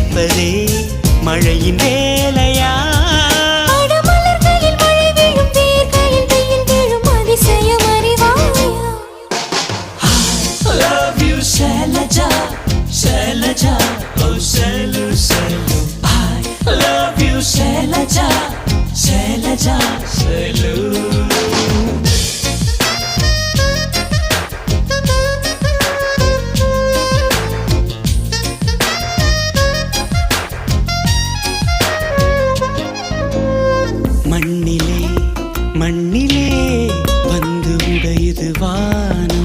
ரசிப்பதே மழையின் வேலையா? மலர்களில் மழை விழும், வேர்களில் வெயில் விழும், அதிசயம் அறிவாயா? I love you Shailaja, Shailaja, oh Shailu, Shailu. I love you Shailaja, Shailaja, Shailu. மண்ணிலே மண்ணிலே வந்து உடையுது வானம்.